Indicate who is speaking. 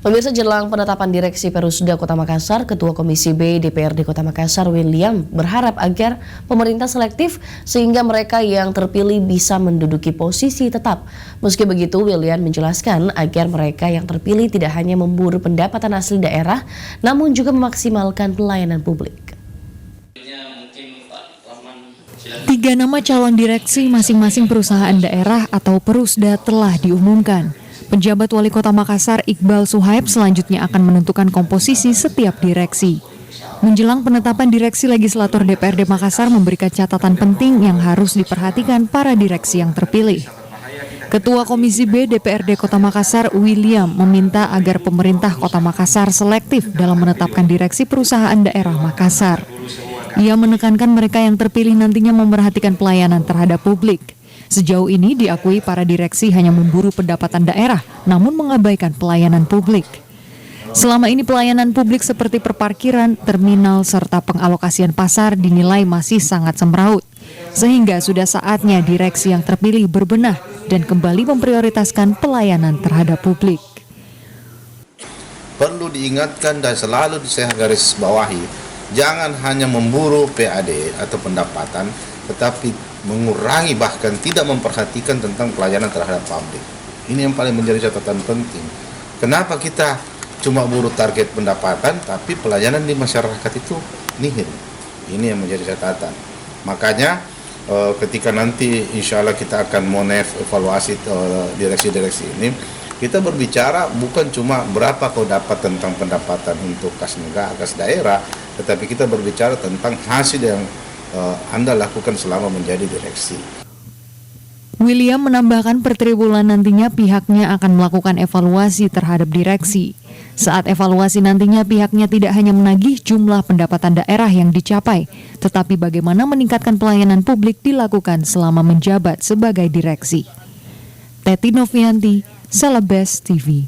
Speaker 1: Pemirsa, jelang penetapan direksi Perusda Kota Makassar, Ketua Komisi B DPRD Kota Makassar William berharap agar pemerintah selektif sehingga mereka yang terpilih bisa menduduki posisi tetap. Meski begitu, William menjelaskan agar mereka yang terpilih tidak hanya memburu pendapatan asli daerah, namun juga memaksimalkan pelayanan publik.
Speaker 2: 3 nama calon direksi masing-masing perusahaan daerah atau Perusda telah diumumkan. Penjabat Wali Kota Makassar Iqbal Suhaib selanjutnya akan menentukan komposisi setiap direksi. Menjelang penetapan direksi, legislator DPRD Makassar memberikan catatan penting yang harus diperhatikan para direksi yang terpilih. Ketua Komisi B DPRD Kota Makassar William meminta agar pemerintah Kota Makassar selektif dalam menetapkan direksi perusahaan daerah Makassar. Ia menekankan mereka yang terpilih nantinya memperhatikan pelayanan terhadap publik. Sejauh ini diakui para direksi hanya memburu pendapatan daerah, namun mengabaikan pelayanan publik. Selama ini pelayanan publik seperti perparkiran, terminal, serta pengalokasian pasar dinilai masih sangat semraut. Sehingga sudah saatnya direksi yang terpilih berbenah dan kembali memprioritaskan pelayanan terhadap publik.
Speaker 3: Perlu diingatkan dan selalu saya garis bawahi, jangan hanya memburu PAD atau pendapatan, tetapi mengurangi bahkan tidak memperhatikan tentang pelayanan terhadap publik. Ini yang paling menjadi catatan penting. Kenapa kita cuma buru target pendapatan tapi pelayanan di masyarakat itu nihil? Ini yang menjadi catatan. Makanya ketika nanti insya Allah kita akan evaluasi direksi-direksi ini, kita berbicara bukan cuma berapa kau dapat tentang pendapatan untuk kas negara, kas daerah, tetapi kita berbicara tentang hasil yang Anda lakukan selama menjadi direksi.
Speaker 2: William menambahkan per triwulan nantinya pihaknya akan melakukan evaluasi terhadap direksi. Saat evaluasi nantinya pihaknya tidak hanya menagih jumlah pendapatan daerah yang dicapai, tetapi bagaimana meningkatkan pelayanan publik dilakukan selama menjabat sebagai direksi. Teti Novianti, Celebes TV.